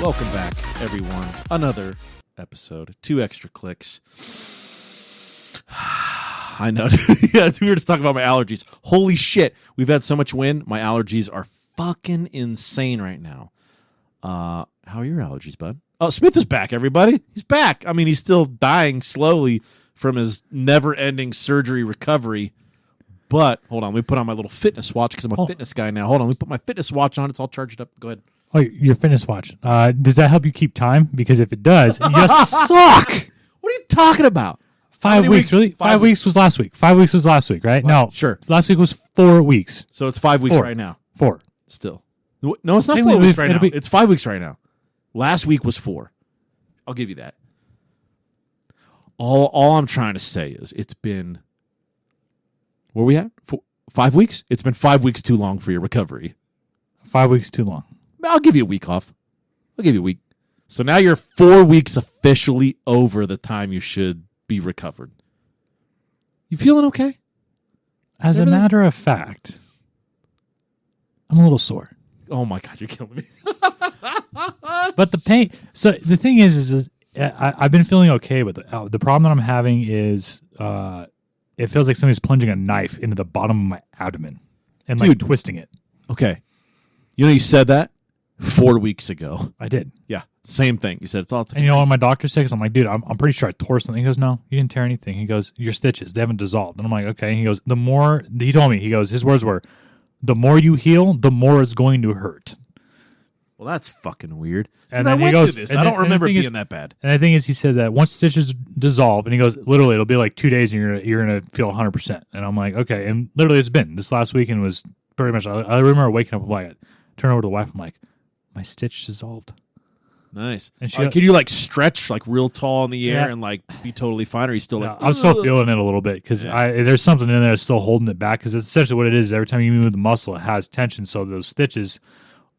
Welcome back, everyone. Another episode. 2 extra clicks. I know. Yeah, we were just talking about my allergies. Holy shit. We've had so much wind. My allergies are fucking insane right now. How are your allergies, bud? Oh, Smith is back, everybody. He's back. I mean, he's still dying slowly from his never-ending surgery recovery. But, hold on. Let me put on my little fitness watch because I'm a fitness guy now. Hold on. Let me put my fitness watch on. It's all charged up. Go ahead. Oh, your fitness watch. Does that help you keep time? Because if it does, you suck. What are you talking about? 5 weeks, really? 5 weeks was last week. 5 weeks was last week, right? Well, no. sure. Last week was 4 weeks. So it's 5 weeks 4. right now. 4. Still. No, it's not 4 weeks right now. It's 5 weeks right now. Last week was 4. I'll give you that. All I'm trying to say is it's been, where are we at? 5 weeks? It's been 5 weeks too long for your recovery. 5 weeks too long. I'll give you a week off. I'll give you a week. So now you're 4 weeks officially over the time you should be recovered. You feeling okay? As a matter of fact, I'm a little sore. Oh my God, you're killing me. But the pain. So the thing is I've been feeling okay, but the problem that I'm having is it feels like somebody's plunging a knife into the bottom of my abdomen and like twisting it. Okay. You know, you said that 4 weeks ago. I did. Yeah. Same thing. You said it's all. And you know what my doctor said? I'm like, dude, I'm pretty sure I tore something. He goes, no, you didn't tear anything. He goes, your stitches, they haven't dissolved. And I'm like, okay. And he goes, he told me, his words were, the more you heal, the more it's going to hurt. Well, that's fucking weird. And I then went he goes, through this. I don't remember it being that bad. And the thing is, he said that once stitches dissolve, and he goes, literally, it'll be like 2 days, and you're gonna feel 100%. And I'm like, okay. And literally, it's been this last weekend was pretty much. I remember waking up, like, turn over to the wife. I'm like, my stitch dissolved. Nice. And she, can you like stretch like real tall in the air and like be totally fine, or are you still like? I'm still feeling it a little bit because there's something in there that's still holding it back. Because it's essentially what it is. Every time you move the muscle, it has tension. So those stitches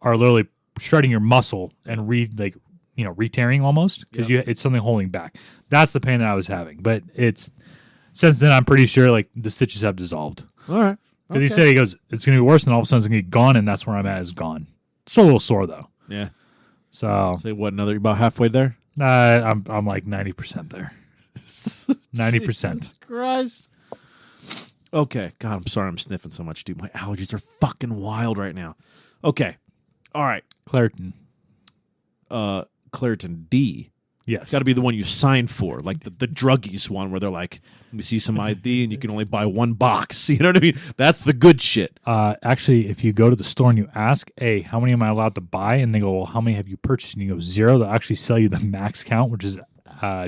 are literally shredding your muscle and re-tearing almost because it's something holding back. That's the pain that I was having. But it's since then I'm pretty sure like the stitches have dissolved. All right. Because he said it's going to be worse, and all of a sudden it's going to be gone, and that's where I'm at is gone. Still a little sore though. Yeah. So say what? You're about halfway there. I'm like 90% there. 90%. Christ. Okay. God, I'm sorry I'm sniffing so much, dude. My allergies are fucking wild right now. Okay. All right. Claritin. Claritin D. Yes. Got to be the one you sign for, like the druggies one where they're like, let me see some ID and you can only buy one box. You know what I mean? That's the good shit. Actually, if you go to the store and you ask, hey, how many am I allowed to buy? And they go, well, how many have you purchased? And you go 0. They'll actually sell you the max count, which is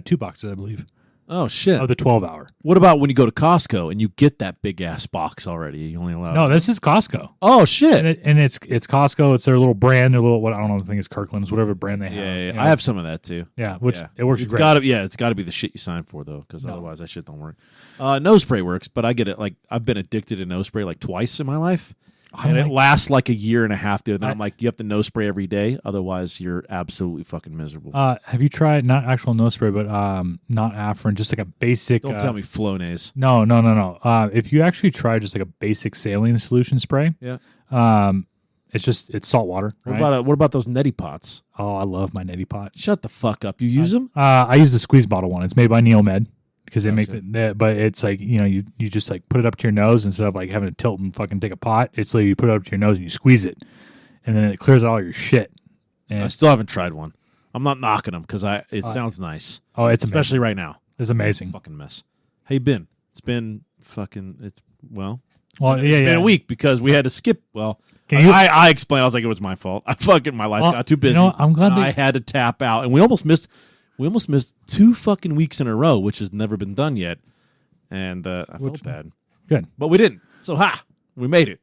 2 boxes, I believe. Oh, shit. Of the 12-hour. What about when you go to Costco and you get that big-ass box already? You only allow... No, this is Costco. Oh, shit. And it's Costco. It's their little brand. Their little, I don't know, I think it's Kirkland's, whatever brand they have. Yeah. You know? I have some of that, too. Yeah, which it works great. It's got to be the shit you sign for, though, because otherwise that shit don't work. Nose spray works, but I get it. Like, I've been addicted to nose spray like twice in my life. And it lasts like a year and a half, dude. And then I'm like, you have to nose spray every day. Otherwise, you're absolutely fucking miserable. Have you tried, not actual nose spray, but not Afrin, just like a basic... Don't tell me Flonase. No. If you actually try just like a basic saline solution spray, it's salt water. Right? What about those neti pots? Oh, I love my neti pot. Shut the fuck up. You use them? I use the squeeze bottle one. It's made by Neomed. Because they make but it's like, you just like put it up to your nose instead of like having to tilt and fucking take a pot. It's like you put it up to your nose and you squeeze it, and then it clears out all your shit. And I still haven't tried one. I'm not knocking them because it sounds nice. Oh, it's especially amazing. right now. It's amazing. Fucking mess. How you been? It's been fucking. It's been a week because we had to skip. Well, I explained. I was like, it was my fault. My life got too busy. I'm glad I had to tap out, and we almost missed 2 fucking weeks in a row, which has never been done yet. And I felt bad. Good. But we didn't. So, we made it.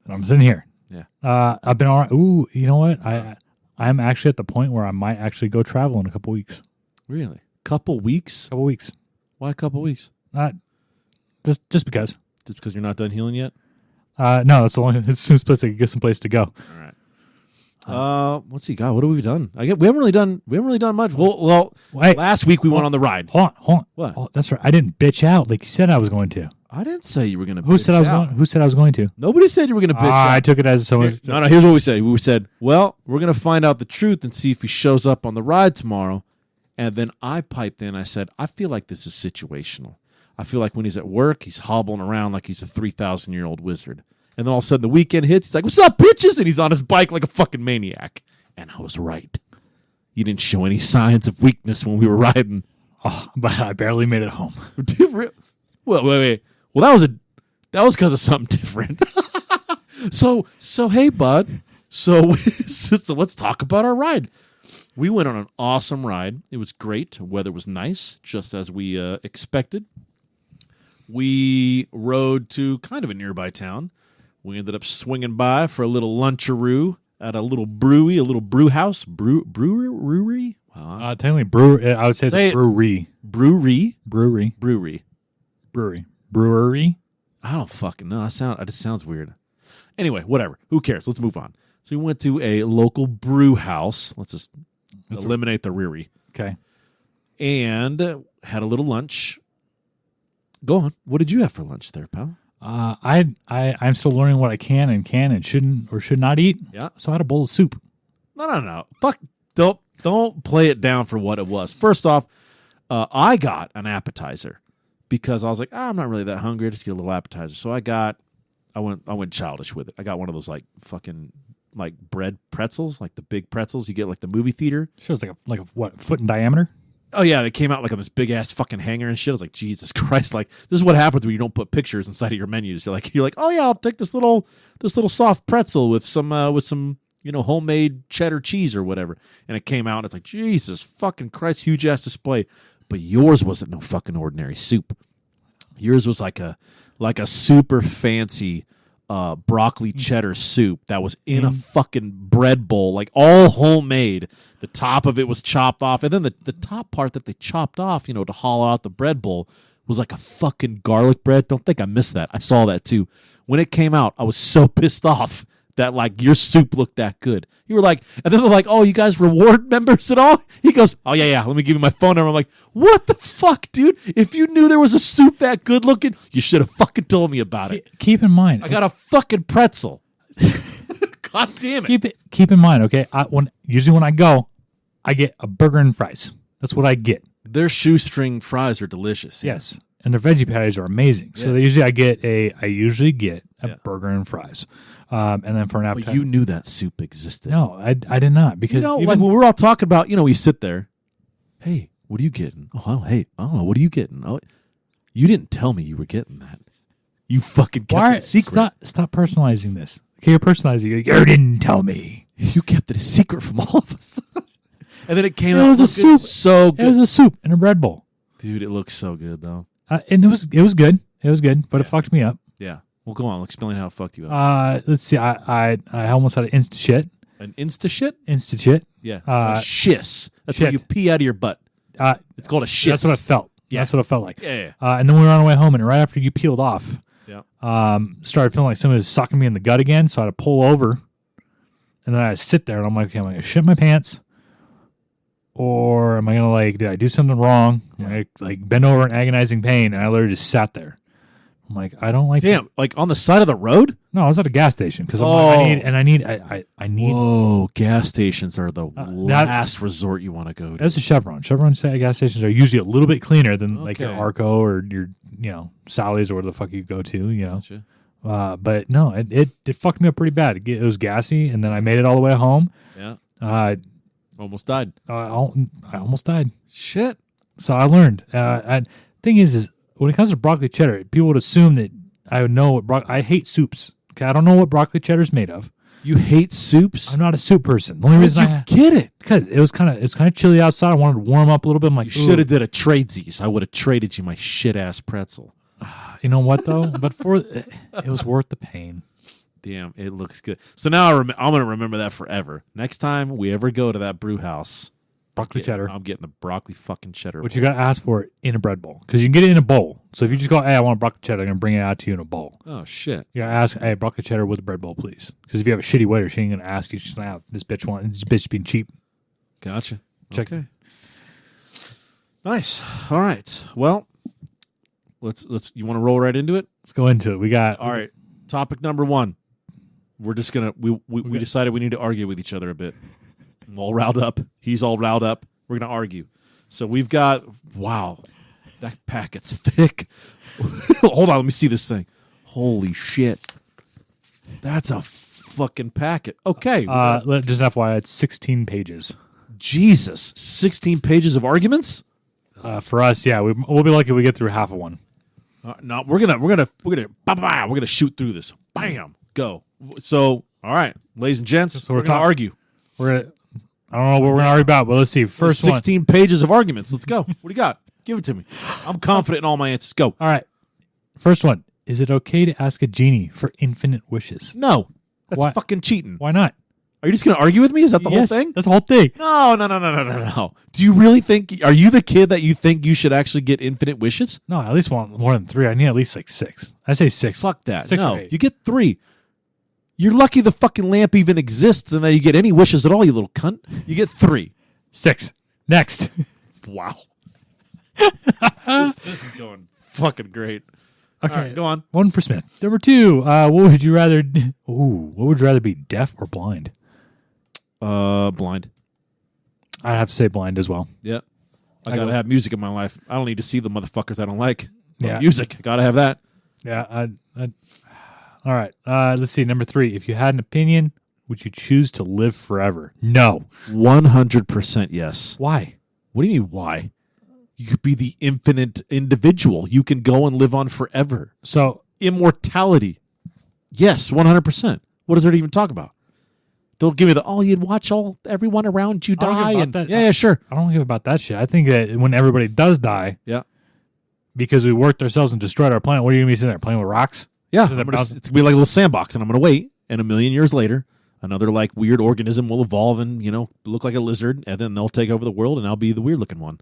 And I'm sitting here. Yeah. I've been all right. Ooh, you know what? I'm actually at the point where I might actually go travel in a couple weeks. Really? Couple weeks? Couple weeks. Why a couple weeks? Just because. Just because you're not done healing yet? No, that's the only soonest place I can get some place to go. All right. Let's see, God, what have we done? We haven't really done much. Well, hey, last week we went on the ride. Hold on. What? Oh, that's right. I didn't bitch out like you said I was going to. I didn't say you were going to. Who said I was going? Who said I was going to? Nobody said you were going to bitch out. I took it as someone. No. Here's what we said. We said, well, we're going to find out the truth and see if he shows up on the ride tomorrow. And then I piped in. I said, I feel like this is situational. I feel like when he's at work, he's hobbling around like he's a 3,000-year-old wizard. And then all of a sudden the weekend hits. He's like, what's up, bitches? And he's on his bike like a fucking maniac. And I was right. You didn't show any signs of weakness when we were riding. Oh, but I barely made it home. Well, wait. Well, that was because of something different. So hey, bud. So let's talk about our ride. We went on an awesome ride. It was great. The weather was nice, just as we expected. We rode to kind of a nearby town. We ended up swinging by for a little luncheroo at a little brewery, a little brew house. Brewery? Technically, brewery. I would say it's a brewery. Brewery? Brewery. I don't fucking know. It just sounds weird. Anyway, whatever. Who cares? Let's move on. So we went to a local brew house. Let's eliminate the brewery. Okay. And had a little lunch. Go on. What did you have for lunch there, pal? I'm still learning what I can and shouldn't or should not eat. Yeah. So I had a bowl of soup. No. Fuck. Don't play it down for what it was. First off, I got an appetizer because I was like, I'm not really that hungry. Just get a little appetizer. So I went childish with it. I got one of those like fucking like bread pretzels, like the big pretzels you get like the movie theater. Sure, it's like a what, foot in diameter? Oh yeah, they came out like on this big ass fucking hanger and shit. I was like, Jesus Christ! Like this is what happens when you don't put pictures inside of your menus. You're like, oh yeah, I'll take this little soft pretzel with some homemade cheddar cheese or whatever. And it came out and it's like, Jesus fucking Christ, huge ass display. But yours wasn't no fucking ordinary soup. Yours was like a super fancy broccoli cheddar soup that was in a fucking bread bowl, like all homemade. The top of it was chopped off, and then the top part that they chopped off, to hollow out the bread bowl, was like a fucking garlic bread. Don't think I missed that. I saw that too. When it came out, I was so pissed off that like your soup looked that good. You were like, and then they're like, oh, you guys reward members at all? He goes, oh yeah, let me give you my phone number. I'm like, what the fuck, dude? If you knew there was a soup that good looking, you should have fucking told me about it. Keep in mind, I got a fucking pretzel. God damn it. Keep in mind, okay? Usually when I go, I get a burger and fries. That's what I get. Their shoestring fries are delicious. Yes. And their veggie patties are amazing. So I usually get a burger and fries. And then for an appetizer. But you knew that soup existed. No, I did not. Because like when we're all talking about, we sit there. Hey, what are you getting? Oh, hey, I don't know. What are you getting? Oh, you didn't tell me you were getting that. You fucking kept it a secret. Stop personalizing this. Okay, you're personalizing it. You didn't tell me. You kept it a secret from all of us. And then it came out. It was a soup. So good. It was a soup in a bread bowl. Dude, it looks so good though. And it was good. It was good, but it fucked me up. Yeah. Well, go on. Explain how it fucked you up. Let's see. I almost had an insta shit. An insta shit? Insta shit. Yeah. Shiss. That's shit. when you pee out of your butt. It's called a shiss. That's what it felt. Yeah. That's what it felt like. Yeah. And then we were on our way home, and right after you peeled off, started feeling like somebody was sucking me in the gut again. So I had to pull over, and then I sit there, and I'm like, okay, am I gonna shit my pants, or am I gonna did I do something wrong? Am I bend over in agonizing pain? And I literally just sat there. I'm like, I don't like. Damn, like on the side of the road? No, I was at a gas station because I need. Whoa, gas stations are the last resort you want to go to. That's a Chevron. Chevron gas stations are usually a little bit cleaner than like your Arco or your Sally's or where the fuck you go to. Gotcha. But no, it fucked me up pretty bad. It was gassy, and then I made it all the way home. Yeah. Almost died. I almost died. Shit. So I learned. And thing is when it comes to broccoli cheddar, people would assume that I would know what I hate soups. Okay, I don't know what broccoli cheddar is made of. You hate soups? I'm not a soup person. The only reason I get it because it's kind of chilly outside. I wanted to warm up a little bit. I'm like, you should have did a tradesies. I would have traded you my shit ass pretzel. You know what though? But it was worth the pain. Damn, it looks good. So now I'm going to remember that forever. Next time we ever go to that brew house, broccoli cheddar. I'm getting the broccoli fucking cheddar. But you got to ask for it in a bread bowl because you can get it in a bowl. So if you just go, hey, I want a broccoli cheddar, I'm going to bring it out to you in a bowl. Oh, shit. You got to ask, hey, broccoli cheddar with a bread bowl, please. Because if you have a shitty waiter, she ain't going to ask you. She's like, this bitch being cheap. Gotcha. Check. Okay. Nice. All right. Well, let's. You want to roll right into it? Let's go into it. We got All right. Topic number 1. We're just gonna we decided we need to argue with each other a bit. I'm all riled up. He's all riled up. We're gonna argue. So we've got that packet's thick. Hold on, let me see this thing. Holy shit, that's a fucking packet. Okay, just FYI, it's 16 pages. Jesus, 16 pages of arguments. For us, yeah, we'll be lucky if we get through half of one. No, we're gonna shoot through this. Bam, go. So, all right, ladies and gents, we're gonna argue. I don't know what we're gonna argue about, but let's see. First 16 pages of arguments. Let's go. What do you got? Give it to me. I'm confident in all my answers. Go. All right. First one. Is it okay to ask a genie for infinite wishes? No, that's fucking cheating. Why not? Are you just gonna argue with me? Is that the whole thing? That's the whole thing. No. Do you really think? Are you the kid that you think you should actually get infinite wishes? No, I at least want more than 3. I need at least like 6. I say 6. Fuck that. 6 no, or 8. you get 3. You're lucky the fucking lamp even exists and that you get any wishes at all, you little cunt. You get 3. 6. Next. Wow. This is going fucking great. Okay, all right, go on. 1 for Smith. Number 2. What would you rather? What would you rather be, deaf or blind? Blind. I'd have to say blind as well. Yeah. I gotta have music in my life. I don't need to see the motherfuckers I don't like. Yeah. Music. I gotta have that. Yeah. All right. Let's see. Number 3. If you had an opinion, would you choose to live forever? No. 100% yes. Why? What do you mean why? You could be the infinite individual. You can go and live on forever. So immortality. Yes, 100%. What does there to even talk about? Don't give me you'd watch everyone around you die. Yeah, sure. I don't give about that shit. I think that when everybody does die, yeah, because we worked ourselves and destroyed our planet, what are you going to be sitting there playing with rocks? Yeah, it's going to be like a little sandbox, and I'm going to wait, and 1,000,000 years later, another like weird organism will evolve and, look like a lizard, and then they'll take over the world, and I'll be the weird looking one.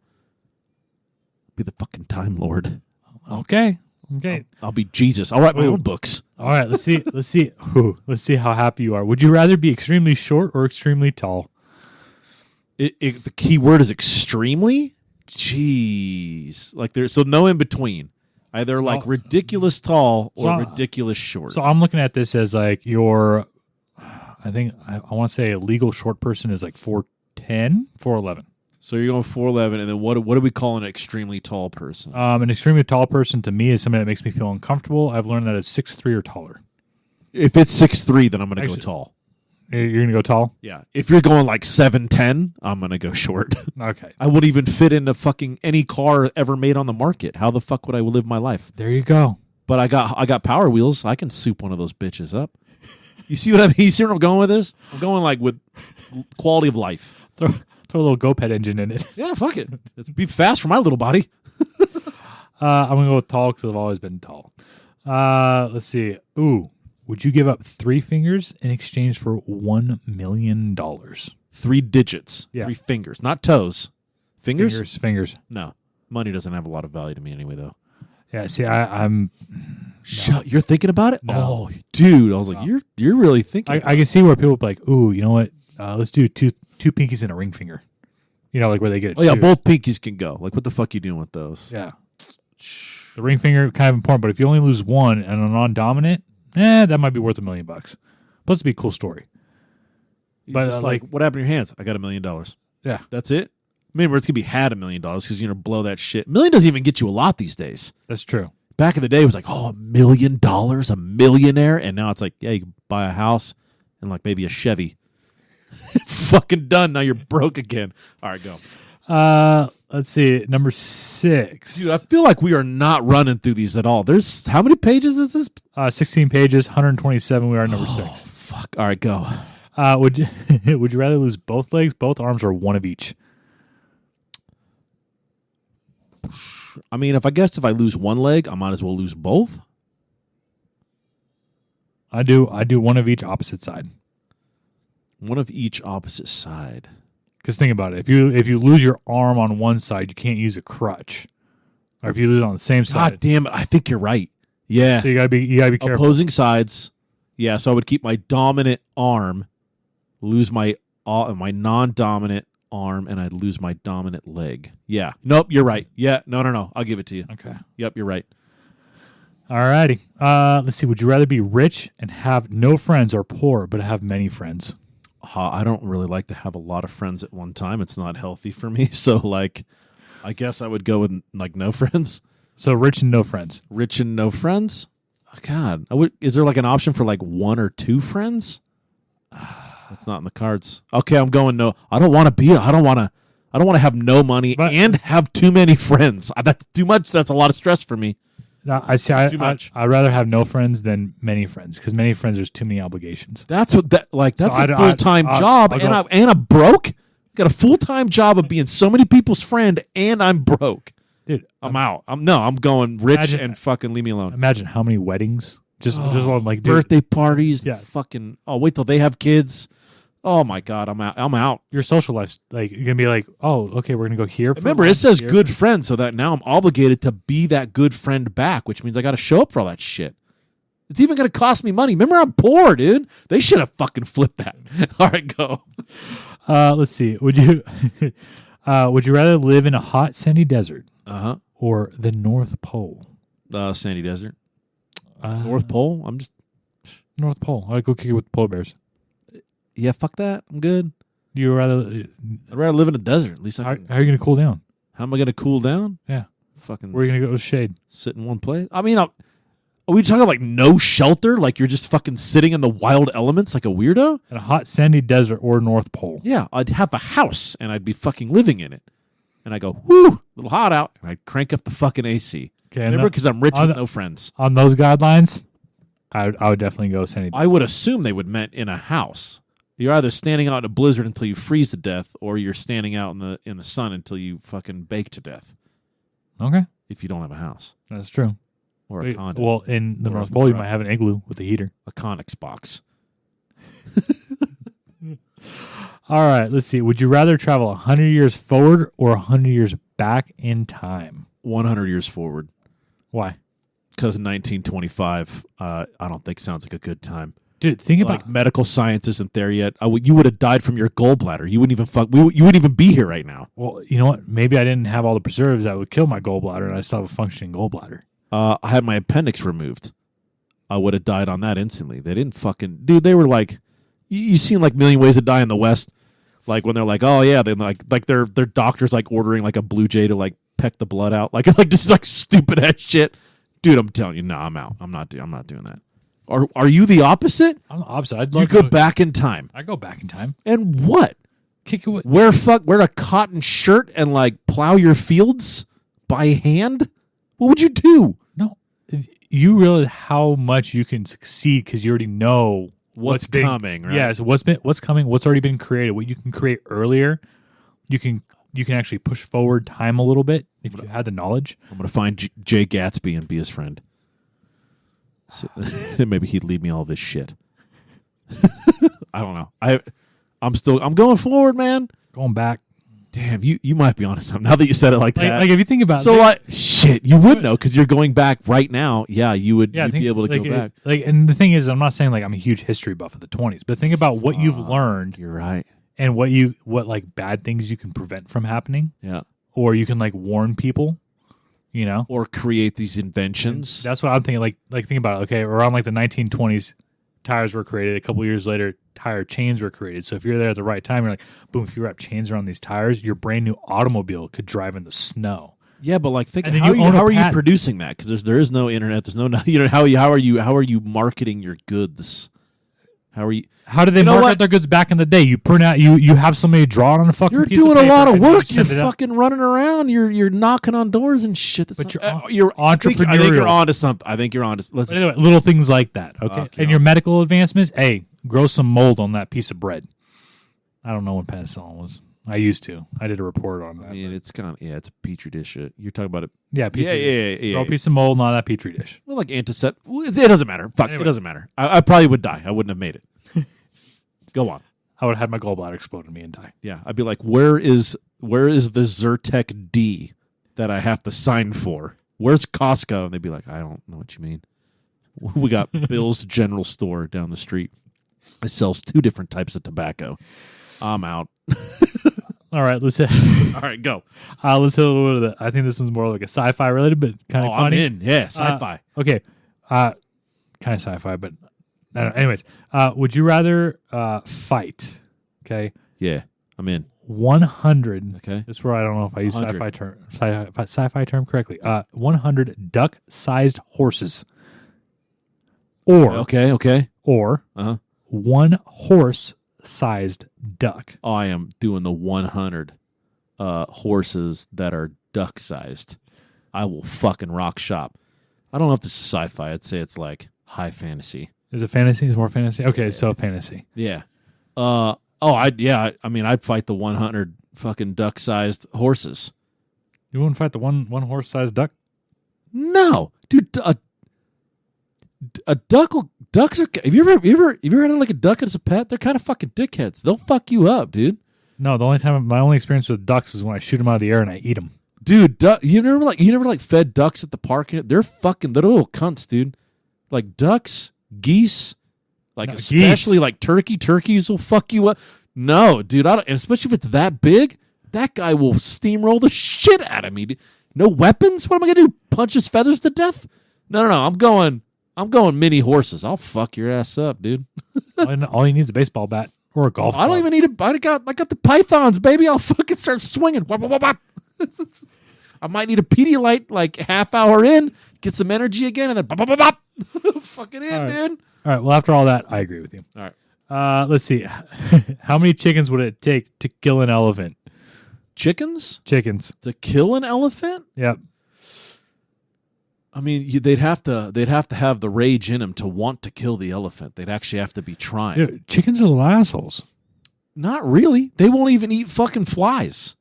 Be the fucking Time Lord. Okay. I'll be Jesus. I'll write my own books. All right, let's see. Let's see how happy you are. Would you rather be extremely short or extremely tall? The key word is extremely. Jeez, like there's no in between. Either like ridiculous tall or ridiculous short. So I'm looking at this as like I think I want to say a legal short person is like 4'10", 4'11". So you're going 4'11", and then what do we call an extremely tall person? An extremely tall person to me is somebody that makes me feel uncomfortable. I've learned that it's 6'3" or taller. If it's 6'3", then I'm going to go tall. You're going to go tall? Yeah. If you're going like 7'10", I'm going to go short. Okay. I wouldn't even fit into fucking any car ever made on the market. How the fuck would I live my life? There you go. But I got Power Wheels. I can soup one of those bitches up. You see what I mean? You see where I'm going with this? I'm going like with quality of life. Throw a little GoPed engine in it. Yeah, fuck it. It'd be fast for my little body. I'm going to go with tall because I've always been tall. Let's see. Ooh, would you give up 3 fingers in exchange for $1 million? 3 digits. Yeah. 3 fingers. Not toes. Fingers? Fingers. No. Money doesn't have a lot of value to me anyway, though. Yeah, see, I'm... No. You're thinking about it? No. Oh, dude. I was like, you're really thinking I can see where people be like, ooh, you know what? Let's do two pinkies and a ring finger. Like where they get it. Oh, yeah, both pinkies can go. Like, what the fuck are you doing with those? Yeah. The ring finger, kind of important, but if you only lose one and a non-dominant, that might be worth $1 million. Plus, it'd be a cool story. But just like, what happened to your hands? I got $1 million. Yeah. That's it? Maybe it's going to be had $1 million because, blow that shit. $1 million doesn't even get you a lot these days. That's true. Back in the day, it was like, $1 million, a millionaire. And now it's like, yeah, you can buy a house and like maybe a Chevy. Fucking done. Now you're broke again. All right, go. Let's see. Number 6. Dude, I feel like we are not running through these at all. There's how many pages is this? 16 pages, 127. We are number 6. Fuck. All right, go. Would you rather lose both legs, both arms, or one of each? I mean, if I lose one leg, I might as well lose both. I do one of each opposite side. One of each opposite side. Because think about it. If you lose your arm on one side, you can't use a crutch. Or if you lose it on the same side. God damn it. I think you're right. Yeah. So you gotta be careful. Opposing sides. Yeah, so I would keep my dominant arm, lose my non-dominant arm, and I'd lose my dominant leg. Yeah. Nope, you're right. Yeah. No. I'll give it to you. Okay. Yep, you're right. Alrighty. Let's see. Would you rather be rich and have no friends or poor but have many friends? I don't really like to have a lot of friends at one time. It's not healthy for me. So, like, I guess I would go with, like, no friends. So rich and no friends. Rich and no friends? Oh, God. Is there, like, an option for, like, 1 or 2 friends? That's not in the cards. Okay, I'm going no. I don't want to have no money and have too many friends. That's too much. That's a lot of stress for me. No, too much. I'd rather have no friends than many friends because many friends, there's too many obligations. That's a full-time job, and I'm broke. Got a full-time job of being so many people's friend, and I'm broke. Dude, I'm out. I'm going rich and fucking leave me alone. Imagine how many weddings, just like birthday parties. Yeah, fucking. Oh, wait till they have kids. Oh my God, I'm out. Your social life's like you're gonna be like, oh, okay, we're gonna go here. Remember, it says good friend, so that now I'm obligated to be that good friend back, which means I got to show up for all that shit. It's even gonna cost me money. Remember, I'm poor, dude. They should have fucking flipped that. All right, go. Let's see. Would you rather live in a hot sandy desert or the North Pole? Sandy desert. North Pole. I'm just North Pole. I'd go kick it with polar bears. Yeah, fuck that. I'm good. I'd rather live in a desert. At least how are you going to cool down? How am I going to cool down? Yeah. Fucking. Where are you going to go with shade? Sit in one place. I mean, are we talking like no shelter? Like you're just fucking sitting in the wild elements like a weirdo? In a hot sandy desert or North Pole. Yeah, I'd have a house and I'd be fucking living in it. And I go, whoo, a little hot out. And I'd crank up the fucking AC. Okay, remember, because I'm rich with no friends. On those guidelines, I would definitely go sandy desert. I would assume they would meant in a house. You're either standing out in a blizzard until you freeze to death, or you're standing out in the sun until you fucking bake to death. Okay. If you don't have a house. That's true. Or a condo. Well, in the North Pole, you might have an igloo with a heater. A Connex box. All right, let's see. Would you rather travel 100 years forward or 100 years back in time? 100 years forward. Why? Because in 1925, I don't think sounds like a good time. Dude, think about like medical science isn't there yet. You would have died from your gallbladder. You wouldn't even you wouldn't even be here right now. Well, you know what? Maybe I didn't have all the preservatives that would kill my gallbladder, and I still have a functioning gallbladder. I had my appendix removed. I would have died on that instantly. They didn't fucking dude. They were like, you seen like Million Ways to Die in the West, like when they're like, oh yeah, they like their doctors like ordering like a blue jay to like peck the blood out, like it's like just like stupid ass shit. Dude, I'm telling you, no, I'm out. I'm not doing that. Are you the opposite? I'm the opposite. I'd love you go back in time. I go back in time. And what? Kick it with wear a cotton shirt and like plow your fields by hand? What would you do? No. You realize how much you can succeed because you already know what's coming, right? Yeah, so what's coming, what's already been created, what you can create earlier. You can actually push forward time a little bit if you had the knowledge. I'm going to find Jay Gatsby and be his friend. So, maybe he'd leave me all this shit. I don't know. I'm going forward, man. Going back. Damn, you might be onto something now that you said it like that. Like if you think about so what? Shit, you would know because you're going back right now. Yeah, you'd be able to go back. And the thing is, I'm not saying like I'm a huge history buff of the 20s, but think about what you've learned. You're right. And what like bad things you can prevent from happening. Yeah. Or you can like warn people. You know, or create these inventions. And that's what I'm thinking. Like think about it. Okay, around like the 1920s, tires were created. A couple years later, tire chains were created. So if you're there at the right time, you're like, boom. If you wrap chains around these tires, your brand new automobile could drive in the snow. Yeah, but like, think how are you producing that? Because there is no internet. There's no how are you marketing your goods? How did they market their goods back in the day? You print out, you have somebody draw it on a fucking You're piece doing of paper a lot of work. You're fucking running around. You're knocking on doors and shit. But you're entrepreneurial. I think you're onto something. Anyway, little things like that. Okay. And your medical advancements. Hey, grow some mold on that piece of bread. I don't know when penicillin was. I used to. I did a report on that. I mean, it's a petri dish. You're talking about it. Yeah, petri dish. Yeah. Grow a piece of mold on that petri dish. Well, like antiseptic. It doesn't matter. Fuck. Anyway. It doesn't matter. I probably would die. I wouldn't have made it. Go on. I would have had my gallbladder explode in me and die. Yeah, I'd be like, where is the Zyrtec D that I have to sign for? Where's Costco? And they'd be like, I don't know what you mean. We got Bill's General Store down the street. It sells 2 different types of tobacco. I'm out. All right, let's hit. All right, go. Let's hit a little bit of that. I think this one's more like a sci-fi related, but kind of funny. I'm in. Yeah, sci-fi. Okay. Kind of sci-fi, but I don't know. Anyways, would you rather fight? Okay. Yeah, I'm in. 100. Okay. This is where I don't know if I use 100. sci-fi term correctly. 100 duck-sized horses, or or one horse-sized duck. Oh, I am doing the 100 horses that are duck-sized. I will fucking rock shop. I don't know if this is sci-fi. I'd say it's like high fantasy. Is it fantasy? Is it more fantasy? Okay, so fantasy. Yeah. I'd fight the 100 fucking duck-sized horses. You wouldn't fight the one horse-sized duck? No, dude. A duck will. Ducks are. Have you ever had like a duck as a pet? They're kind of fucking dickheads. They'll fuck you up, dude. No, my only experience with ducks is when I shoot them out of the air and I eat them. Dude, you never fed ducks at the park. They're little cunts, dude. Like ducks, geese, especially geese. Like turkeys will fuck you up. No, dude, and especially if it's that big, that guy will steamroll the shit out of me. Dude. No weapons? What am I gonna do? Punch his feathers to death? No. I'm going mini horses. I'll fuck your ass up, dude. All you need is a baseball bat or a golf club. I don't even need I got the pythons, baby. I'll fucking start swinging. I might need a Pedialyte like half hour in, get some energy again, and then bop, bop, bop, bop. Fucking in, dude. All right. Well, after all that, I agree with you. All right. Let's see. How many chickens would it take to kill an elephant? Chickens? Chickens. To kill an elephant? Yep. I mean, they'd have to have the rage in them to want to kill the elephant. They'd actually have to be trying. Dude, chickens are little assholes. Not really. They won't even eat fucking flies.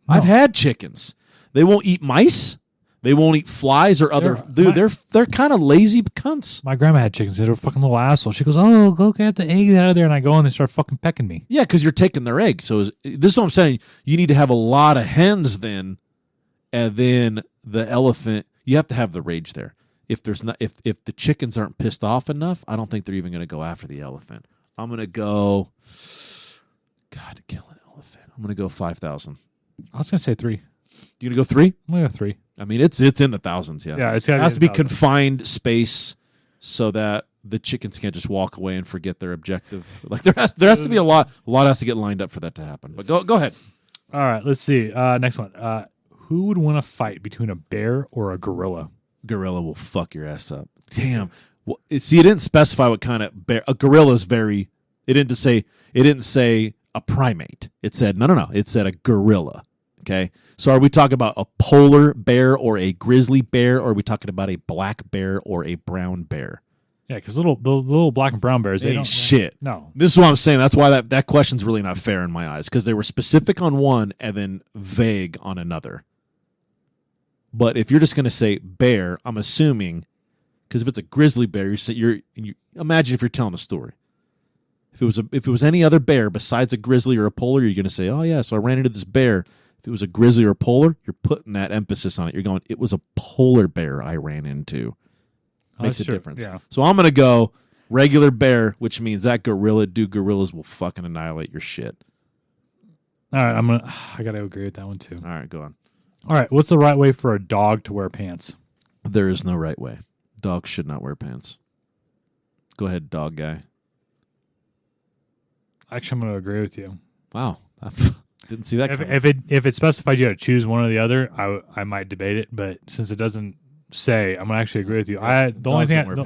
No. I've had chickens. They won't eat mice. They won't eat flies or other. They're kind of lazy cunts. My grandma had chickens. They're a fucking little assholes. She goes, "Oh, go get the eggs out of there," and I go and they start fucking pecking me. Yeah, because you're taking their eggs. So this is what I'm saying. You need to have a lot of hens then, and then the elephant. You have to have the rage there. If the chickens aren't pissed off enough, I don't think they're even going to go after the elephant. I'm going to go. God, to kill an elephant. I'm going to go 5,000. I was going to say 3. You gonna go 3? I'm going to go 3. I mean, it's in the thousands. Yeah, it has to be confined space so that the chickens can't just walk away and forget their objective. Like there has to be a lot has to get lined up for that to happen. But go ahead. All right, let's see. Next one. Who would win a fight between a bear or a gorilla? Gorilla will fuck your ass up. Damn. Well, see, it didn't specify what kind of bear. A gorilla is very. It didn't say a primate. It said no. It said a gorilla. Okay. So are we talking about a polar bear or a grizzly bear, or are we talking about a black bear or a brown bear? Yeah, because the little black and brown bears, they ain't don't shit. No. This is what I'm saying. That's why that question's really not fair in my eyes, because they were specific on one and then vague on another. But if you're just going to say bear, I'm assuming, because if it's a grizzly bear, you imagine if you're telling a story. If it was any other bear besides a grizzly or a polar, you're going to say, oh yeah, so I ran into this bear. If it was a grizzly or a polar, you're putting that emphasis on it. You're going, it was a polar bear I ran into. Makes a difference. Yeah. So I'm going to go regular bear, which means that gorillas will fucking annihilate your shit. All right, I got to agree with that one too. All right, go on. All right, what's the right way for a dog to wear pants? There is no right way. Dogs should not wear pants. Go ahead, dog guy. Actually, I'm going to agree with you. Wow. Didn't see that coming. If it specified you had to choose one or the other, I might debate it. But since it doesn't say, I'm gonna actually agree with you. The only thing I put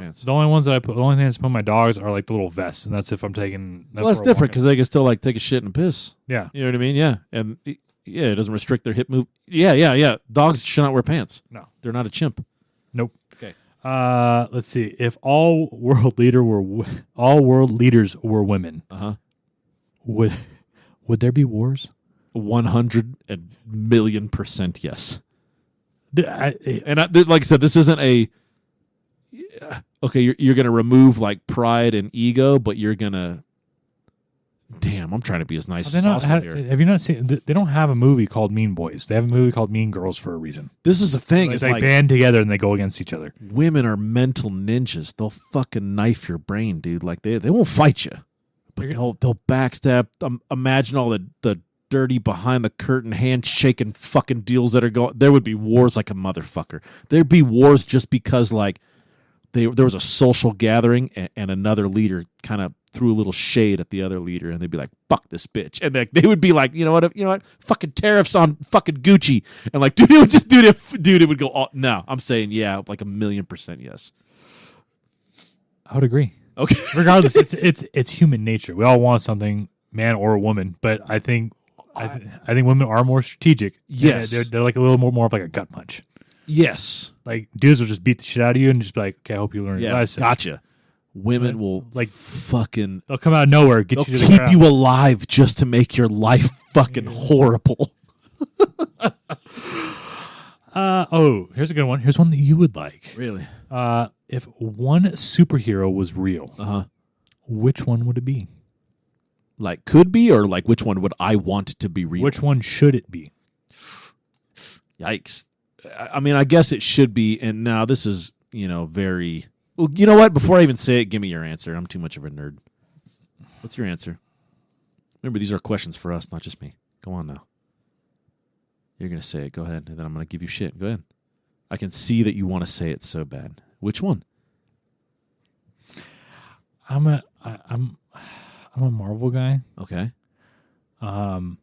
on my dogs are like the little vests, and that's if I'm taking. Well, that's different because they can still like take a shit and piss. Yeah, you know what I mean. Yeah, and yeah, it doesn't restrict their hip move. Yeah. Dogs should not wear pants. No, they're not a chimp. Nope. Okay. Let's see. If all world leaders were women, would there be wars? 100,000,000% yes. Like I said, this isn't a okay. You're going to remove like pride and ego, but you're going to. Damn, I'm trying to be as nice as possible here. Have you not seen? They don't have a movie called Mean Boys. They have a movie called Mean Girls for a reason. This is the thing. It's like band together and they go against each other. Women are mental ninjas. They'll fucking knife your brain, dude. Like they won't fight you, but they'll backstab. Imagine all the dirty behind the curtain handshaking fucking deals that are going. There would be wars like a motherfucker. There'd be wars just because like there was a social gathering, and another leader kind of threw a little shade at the other leader, and they'd be like, "Fuck this bitch," and they would be like, "You know what? Fucking tariffs on fucking Gucci," and like, dude, it would go. No, I'm saying, yeah, like 1,000,000% yes. I would agree. Okay, Regardless, it's human nature. We all want something, man or woman, but I think women are more strategic. Yes, they're like a little more of like a gut punch. Yes, like dudes will just beat the shit out of you and just be like, "Okay, I hope you learn your lesson." Gotcha. Women will like fucking. They'll come out of nowhere, get you to the keep ground. you alive just to make your life fucking horrible. Here's a good one. Here's one that you would like. Really? If one superhero was real, which one would it be? Like could be, or like which one would I want it to be real? Which one should it be? Yikes. I mean, I guess it should be, and now this is, very... Well, you know what? Before I even say it, give me your answer. I'm too much of a nerd. What's your answer? Remember, these are questions for us, not just me. Go on now. You're going to say it. Go ahead, and then I'm going to give you shit. Go ahead. I can see that you want to say it so bad. Which one? I'm a Marvel guy. Okay. And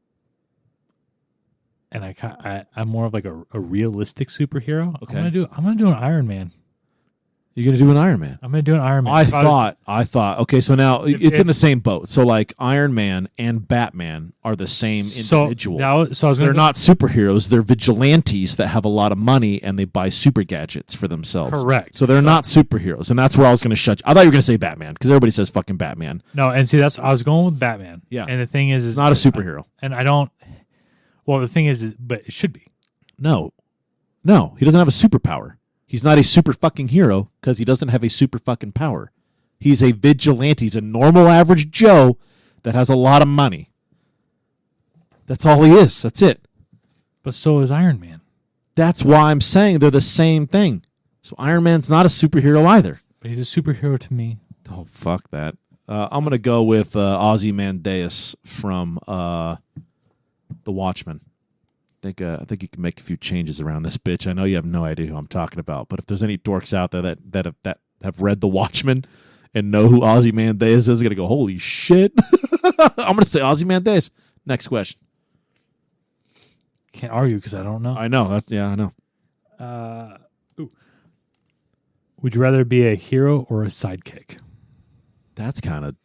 I'm more of like a realistic superhero. Okay. I'm gonna do an Iron Man. You're going to do an Iron Man? I'm gonna do an Iron Man. I thought. Okay, so now it's in the same boat. So like Iron Man and Batman are the same individual. They're not superheroes. They're vigilantes that have a lot of money and they buy super gadgets for themselves. Correct. So they're not superheroes, and that's where I was going to shut you. I thought you were going to say Batman because everybody says fucking Batman. No, and see, I was going with Batman. Yeah. And the thing is not a superhero. I don't. Well, the thing is, but it should be. No, he doesn't have a superpower. He's not a super fucking hero because he doesn't have a super fucking power. He's a vigilante. He's a normal average Joe that has a lot of money. That's all he is. That's it. But so is Iron Man. That's why I'm saying they're the same thing. So Iron Man's not a superhero either. But he's a superhero to me. Oh, fuck that. I'm going to go with Ozymandias from The Watchmen. I think you can make a few changes around this bitch. I know you have no idea who I'm talking about, but if there's any dorks out there that have read The Watchmen and know who Ozymandias is, going to go, holy shit. I'm going to say Ozymandias. Next question. Can't argue because I don't know. I know. I know. Would you rather be a hero or a sidekick? That's kind of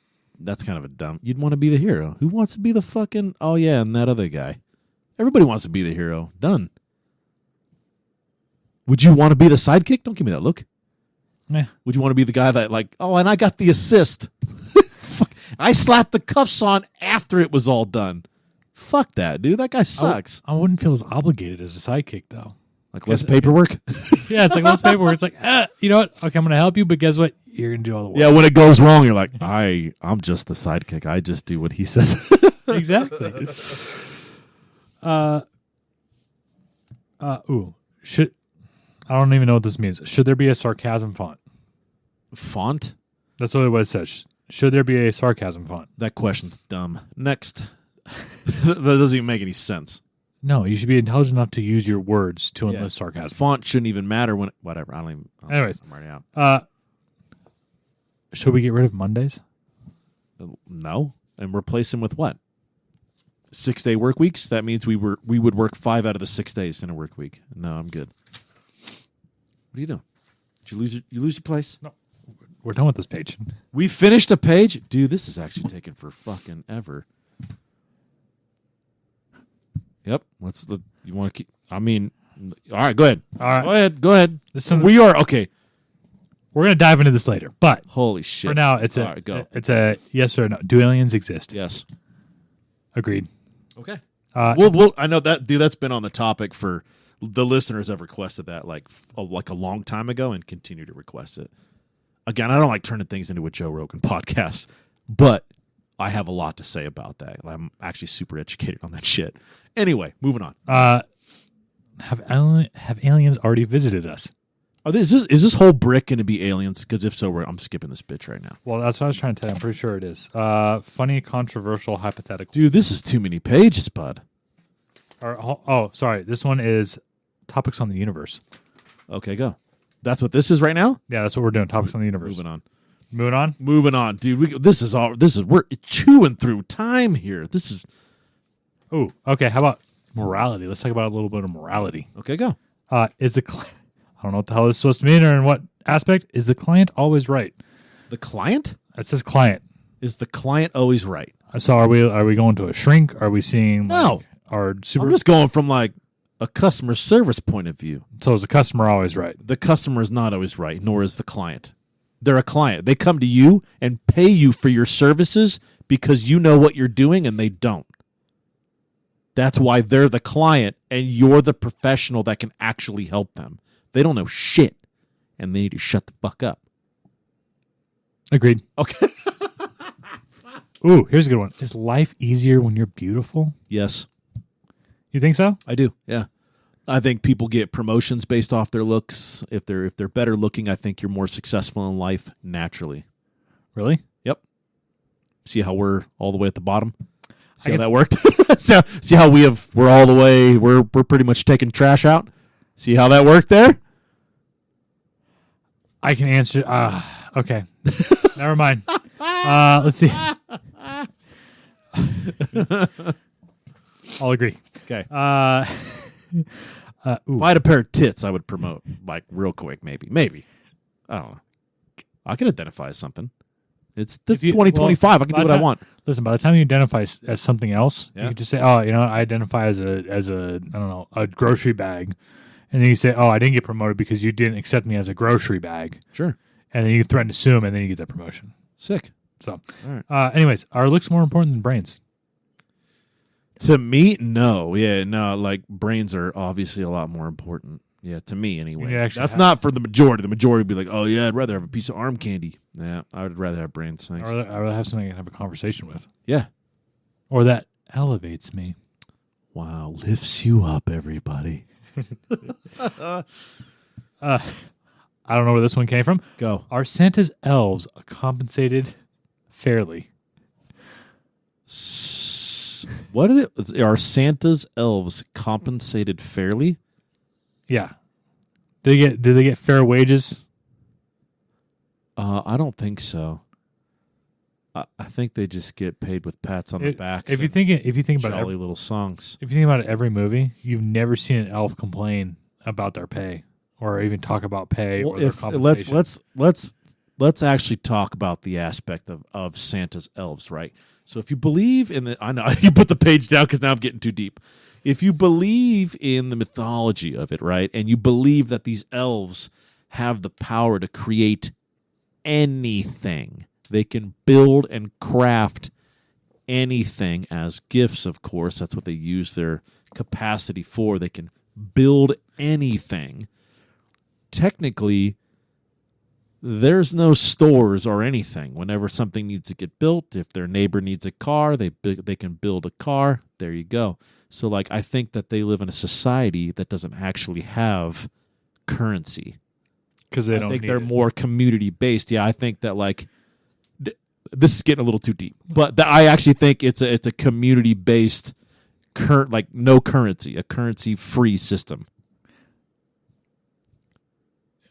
a dumb. You'd want to be the hero. Who wants to be the fucking? Oh yeah, and that other guy. Everybody wants to be the hero. Done. Would you want to be the sidekick? Don't give me that look. Yeah. Would you want to be the guy that like? Oh, and I got the assist. Fuck. I slapped the cuffs on after it was all done. Fuck that, dude. That guy sucks. I wouldn't feel as obligated as a sidekick though. Like less paperwork. Yeah, it's like less paperwork. It's like, you know what? Okay, I'm going to help you, but guess what? You're going to do all the work. Yeah, when it goes wrong, you're like, I'm just the sidekick. I just do what he says. Exactly. I don't even know what this means. Should there be a sarcasm font? Font? That's what it says. Should there be a sarcasm font? That question's dumb. Next. That doesn't even make any sense. No, you should be intelligent enough to use your words to enlist sarcasm. Font shouldn't even matter when... Whatever. Anyways. I'm already out. Should we get rid of Mondays? No. And replace them with what? 6-day work weeks? That means we would work 5 out of the 6 days in a work week. No, I'm good. What are you doing? Did you lose your place? No. We're done with this page. We finished a page? Dude, this is actually taking for fucking ever. Yep. You want to keep... I mean... All right, go ahead. All right. Go ahead. We are... Okay. We're going to dive into this later, but... Holy shit. For now, it's a yes or no. Do aliens exist? Yes. Agreed. Okay. Well, I know that, dude, that's been on the topic for... The listeners have requested that like a long time ago and continue to request it. Again, I don't like turning things into a Joe Rogan podcast, but I have a lot to say about that. I'm actually super educated on that shit. Anyway, moving on. Have aliens already visited us? Is this whole brick going to be aliens? Because if so, I'm skipping this bitch right now. Well, that's what I was trying to tell you. I'm pretty sure it is. Funny, controversial, hypothetical. Dude, this is too many pages, bud. Sorry. This one is topics on the universe. Okay, go. That's what this is right now? Yeah, that's what we're doing. Topics on the universe. Moving on, dude. This is we're chewing through time here. This is Oh, okay. How about morality? Let's talk about a little bit of morality. okay. Go. Is the I don't know what the hell this is supposed to mean or in what aspect. Is the client always right? The client? It says client. Is the client always right? So are we going to a shrink? Are we seeing No. our super? I'm just going from like a customer service point of view. So is the customer always right? The customer is not always right, nor is the client. They're a client. They come to you and pay you for your services because you know what you're doing and they don't. That's why they're the client and you're the professional that can actually help them. They don't know shit and they need to shut the fuck up. Agreed. Okay. Ooh, here's a good one. Is life easier when you're beautiful? Yes, You think so? I do. Yeah. I think people get promotions based off their looks. If they're better looking, I think you're more successful in life naturally. Really? Yep. See how we're all the way at the bottom? See how that worked? See how we're all the way, we're pretty much taking trash out? See how that worked there? I can answer. Okay. Never mind. Let's see. I'll agree. Okay. Ooh. If I had a pair of tits, I would promote, like, real quick, maybe. I don't know. I can identify as something. It's 2025. I can do what I want. Listen, by the time you identify as something else, Yeah. you can just say, "Oh, I identify as a I don't know, a grocery bag," and then you say, "Oh, I didn't get promoted because you didn't accept me as a grocery bag," Sure. and then you threaten to sue him, and then you get that promotion. Sick. So, All right. anyways, are looks more important than brains? To me, no. Yeah, no, like, brains are obviously a lot more important. Yeah, to me anyway. That's not for the majority. The majority would be like, oh, yeah, I'd rather have a piece of arm candy. Yeah, I would rather have brains. Thanks. I'd rather have something I can have a conversation with. Yeah. Or that elevates me. Wow, lifts you up, everybody. I don't know where this one came from. Go. Are Santa's elves compensated fairly? What are Santa's elves compensated fairly? Yeah. Do they get fair wages? I don't think so. I think they just get paid with pats on the back. If you think about jolly little songs. If you think about it, every movie, you've never seen an elf complain about their pay or even talk about pay or their compensation. Let's actually talk about the aspect of Santa's elves, right? So if you believe in the, I know you put the page down because now I'm getting too deep. If you believe in the mythology of it, right, and you believe that these elves have the power to create anything, they can build and craft anything as gifts, of course. That's what they use their capacity for. They can build anything. Technically, there's no stores or anything. Whenever something needs to get built, if their neighbor needs a car, they can build a car. There you go. So, like, I think that they live in a society that doesn't actually have currency. Because they don't. I think they're more community based. Yeah, I think that, like, this is getting a little too deep, but I actually think it's a community based, no currency, a currency free system.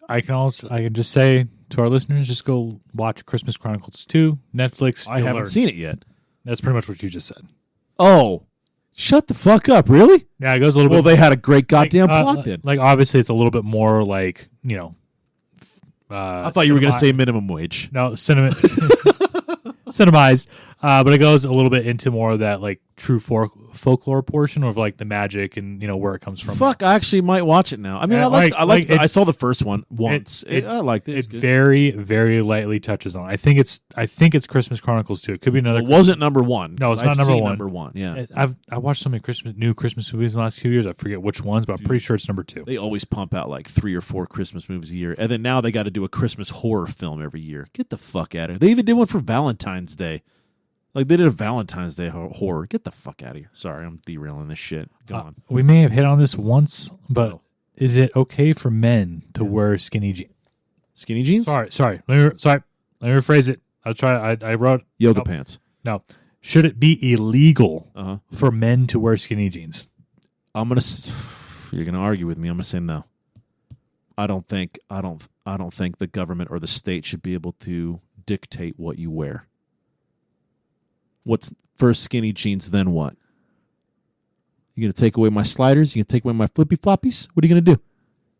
I can just say to our listeners, just go watch Christmas Chronicles 2, Netflix. I haven't seen it yet. That's pretty much what you just said. Oh, shut the fuck up! Really? Yeah, it goes a little bit. Well, they had a great goddamn plot then. Like, obviously, it's a little bit more like, I thought you were going to say minimum wage. No, cinemized, but it goes a little bit into more of that like true folklore portion of like the magic and where it comes from. Fuck, I actually might watch it now. I mean, I saw the first one once. I liked it. It very, very lightly touches on. I think it's Christmas Chronicles 2. It could be another. It wasn't number one. No, it's not number one. Number one, yeah. I watched so many new Christmas movies in the last few years. I forget which ones, but I'm pretty sure it's number 2. They always pump out like 3 or 4 Christmas movies a year, and then now they got to do a Christmas horror film every year. Get the fuck out of here. They even did one for Valentine's Day. Like, they did a Valentine's Day horror. Get the fuck out of here. Sorry, I'm derailing this shit. Go on. We may have hit on this once, but is it okay for men to wear skinny jeans? Skinny jeans? Sorry. Let me rephrase it. I'll try. I wrote yoga pants. No. Should it be illegal for men to wear skinny jeans? You're gonna argue with me. I'm gonna say no. I don't think the government or the state should be able to dictate what you wear. What's first skinny jeans, then what? You gonna take away my sliders? You gonna take away my flippy floppies? What are you gonna do?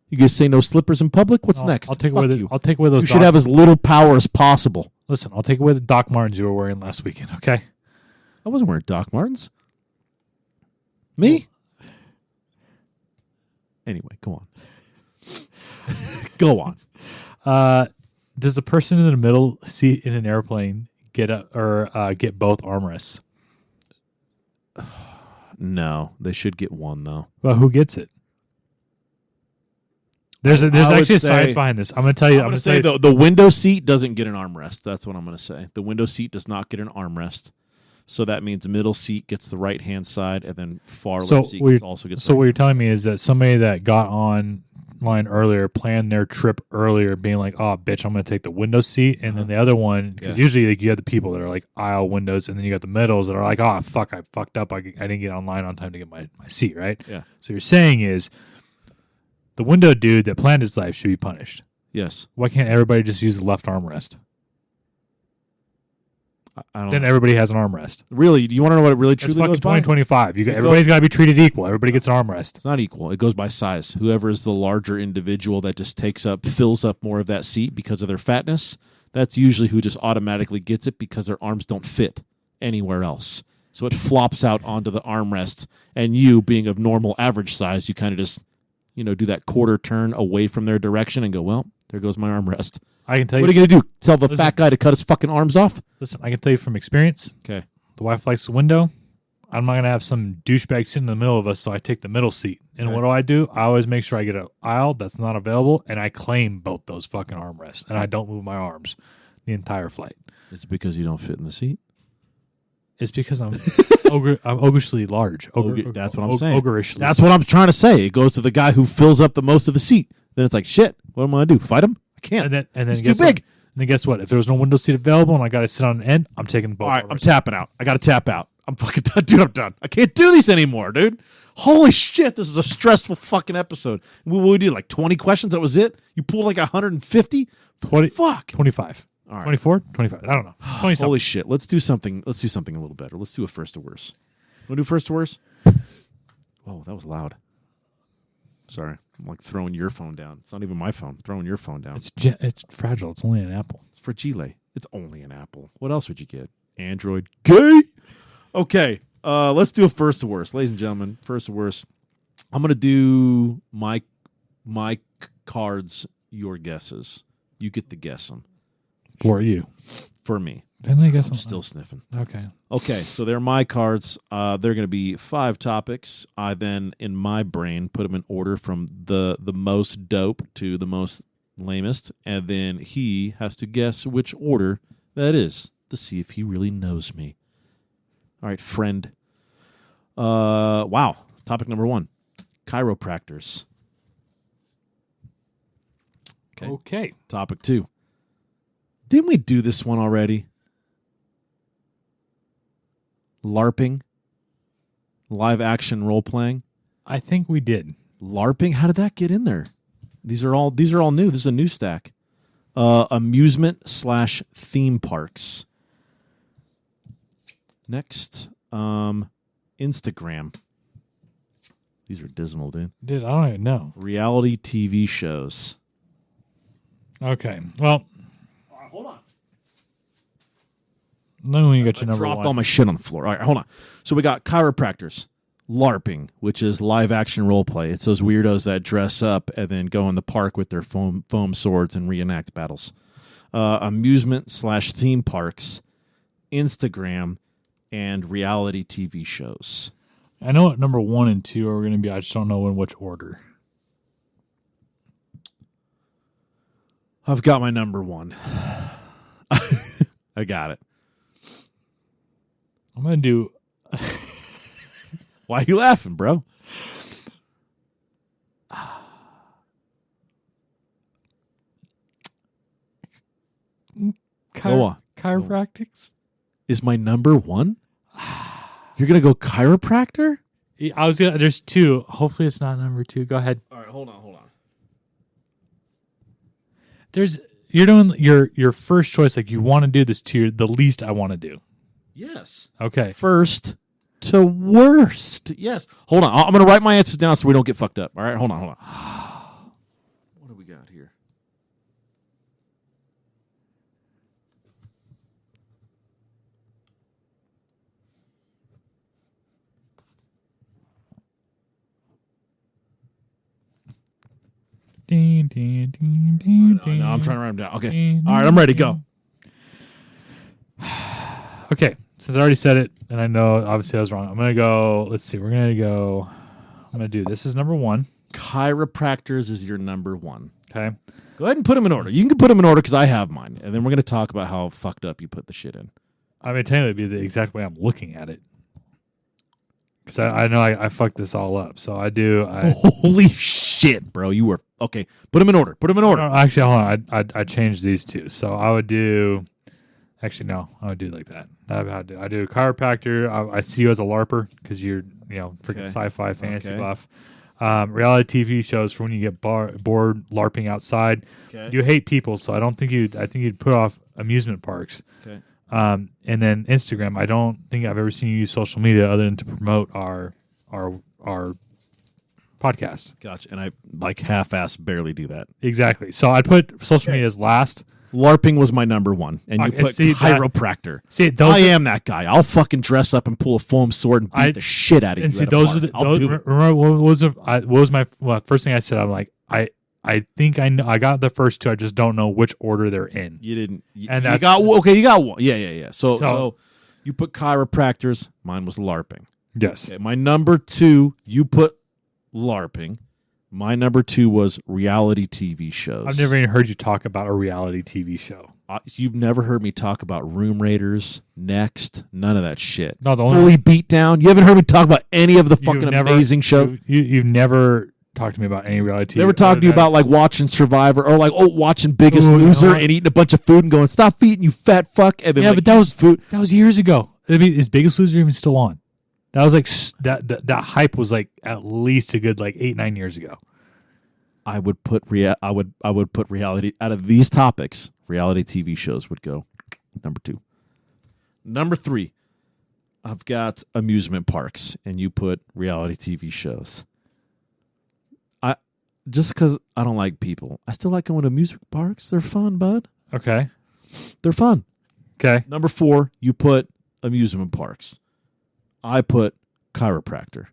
You gonna say no slippers in public? What's next? I'll take Fuck away you. I'll take away those. You should have as little power as possible. Listen, I'll take away the Doc Martens you were wearing last weekend. Okay. I wasn't wearing Doc Martens. Me? Anyway, go on. Go on. Does the person in the middle seat in an airplane get both armrests? No, they should get one though. Well, who gets it? There's actually a science behind this. I'm going to tell you. I'm going to say the window seat doesn't get an armrest. That's what I'm going to say. The window seat does not get an armrest. So that means middle seat gets the right hand side, and then far left seat also gets. So what you're telling me is that somebody that got online earlier planned their trip earlier, being like, "Oh, bitch, I'm going to take the window seat," and then the other one, because usually like, you have the people that are like aisle windows, and then you got the middles that are like, "Oh, fuck, I fucked up. I didn't get online on time to get my seat right." Yeah. So you're saying is the window dude that planned his life should be punished. Yes. Why can't everybody just use the left armrest? I don't then know. everybody has an armrest. Really? Do you want to know what it really truly goes by? 2025. Everybody's got to be treated equal. Everybody gets an armrest. It's not equal. It goes by size. Whoever is the larger individual that just fills up more of that seat because of their fatness, that's usually who just automatically gets it because their arms don't fit anywhere else. So it flops out onto the armrest, and you, being of normal average size, you kind of just, do that quarter turn away from their direction and go, well, there goes my armrest. I can tell you. What are you going to do? Tell the fat guy to cut his fucking arms off? Listen, I can tell you from experience. Okay. The wife likes the window. I'm not going to have some douchebag sitting in the middle of us, so I take the middle seat. And what do? I always make sure I get an aisle that's not available, and I claim both those fucking armrests, and I don't move my arms the entire flight. It's because you don't fit in the seat? It's because I'm ogreishly large. That's what I'm saying. Ogreishly. That's what I'm trying to say. It goes to the guy who fills up the most of the seat. Then it's like, shit, what am I going to do? Fight him? I can't. And then he's too big. And then guess what? If there was no window seat available and I got to sit on an end, I'm taking both. All right, I'm tapping out. I got to tap out. I'm fucking done. Dude, I'm done. I can't do these anymore, dude. Holy shit, this is a stressful fucking episode. What we do, like 20 questions? That was it? You pulled like 150? 20. Fuck. 25. All right. 24? 25. I don't know. It's 20 Holy shit. Let's do something a little better. Let's do a first to worst. Want to do first to worst? Whoa, that was loud. Sorry. I'm like throwing your phone down. It's not even my phone. I'm throwing your phone down. It's fragile. It's only an Apple. It's fragile. It's only an Apple. What else would you get? Android. Gay. Okay. Let's do a first to worst. Ladies and gentlemen, first to worst. I'm going to do my cards, your guesses. You get to guess them. For you. For me. Then I guess I'm still sniffing. Okay, so they're my cards. They're going to be 5 topics. I then, in my brain, put them in order from the most dope to the most lamest, and then he has to guess which order that is to see if he really knows me. All right, friend. Wow. Topic number 1. Chiropractors. Okay. Topic 2. Didn't we do this one already? LARPing, live action role playing. I think we did. LARPing, how did that get in there? These are all new. This is a new stack. Amusement/theme parks. Next, Instagram. These are dismal, dude. Dude, I don't even know. Reality TV shows. Okay, well, hold on. Let me when you got your number dropped 1. all my shit on the floor. All right, hold on. So we got chiropractors, LARPing, which is live action role play. It's those weirdos that dress up and then go in the park with their foam swords and reenact battles. Amusement/theme parks, Instagram, and reality TV shows. I know what number 1 and 2 are going to be. I just don't know in which order. I've got my number 1. I got it. I'm going to do... Why are you laughing, bro? Go on. Chiropractics? Is my number 1? You're going to go chiropractor? There's 2. Hopefully it's not number 2. Go ahead. All right, hold on. You're doing your first choice. Like you want to do this to the least I want to do. Yes. Okay. First to worst. Yes. Hold on. I'm going to write my answers down so we don't get fucked up. All right. Hold on. What do we got here? No, I'm trying to write them down. Okay. All right. I'm ready to go. Okay. Since I already said it, and I know obviously I was wrong, I'm going to go. Let's see. I'm going to do this is number 1. Chiropractors is your number 1. Okay. Go ahead and put them in order. You can put them in order because I have mine. And then we're going to talk about how fucked up you put the shit in. I mean, technically, it'd be the exact way I'm looking at it. Because I know I fucked this all up. So I do. Holy shit, bro. You were. Okay. Put them in order. Put them in order. No, actually, hold on. I changed these two. So I would do. Actually, no. I would do it like that. I do chiropractor. I see you as a LARPer because you're, freaking sci-fi fantasy buff. Reality TV shows for when you get bored LARPing outside. Okay. You hate people, so I think you'd put off amusement parks. Okay. And then Instagram. I don't think I've ever seen you use social media other than to promote our podcast. Gotcha. And I half-ass barely do that. Exactly. So I'd put social media as last. LARPing was my number 1, and you put chiropractor. I am that guy. I'll fucking dress up and pull a foam sword and beat the shit out of you. And see, those are I'll do it. Remember what was my first thing I said? I'm like, I think I know. I got the first 2. I just don't know which order they're in. You didn't. And you got one. Yeah. So you put chiropractors. Mine was LARPing. Yes. Okay, my number 2. You put LARPing. My number 2 was reality TV shows. I've never even heard you talk about a reality TV show. You've never heard me talk about Room Raiders, Next, none of that shit. No, the Fully Beatdown. You haven't heard me talk about any of the fucking amazing shows. You've never talked to me about any reality TV. Never talked to you about watching Survivor or watching Biggest Loser and eating a bunch of food and going, stop feeding, you fat fuck. And then, but that was food. That was years ago. I mean, is Biggest Loser even still on? That was that hype was at least a good 8-9 years ago. I would put reality out of these topics. Reality TV shows would go number 2. Number 3, I've got amusement parks, and you put reality TV shows. Just because I don't like people, I still like going to amusement parks. They're fun, bud. Okay, they're fun. Okay. Number 4, you put amusement parks. I put chiropractor.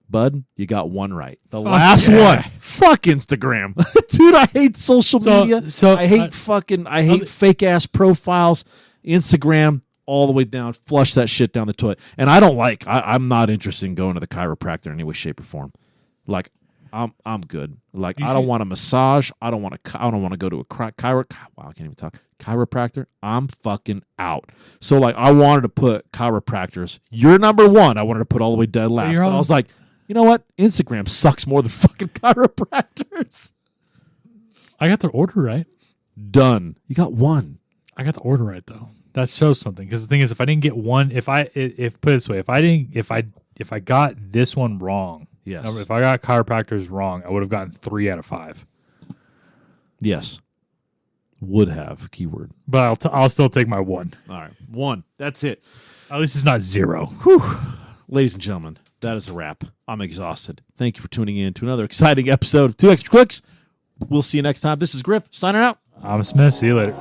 Bud, you got one right. The last one. Fuck Instagram. Dude, I hate social media. I hate fake ass profiles. Instagram all the way down. Flush that shit down the toilet. And I'm not interested in going to the chiropractor in any way, shape, or form. I'm good. I don't want a massage. I don't want to go to a I can't even talk. Chiropractor. I'm fucking out. So I wanted to put chiropractors. You're number 1. I wanted to put all the way dead last. But I was like, you know what? Instagram sucks more than fucking chiropractors. I got the order right. Done. You got 1. I got the order right though. That shows something. Because the thing is, if I didn't get one, put it this way, if I got this one wrong, yes. If I got chiropractors wrong, I would have gotten 3 out of 5. Yes. Would have keyword. But I'll still take my 1. All right, 1. That's it. At least it's not 0. Whew. Ladies and gentlemen, that is a wrap. I'm exhausted. Thank you for tuning in to another exciting episode of 2 Extra Clicks. We'll see you next time. This is Griff signing out. I'm Smith. See you later.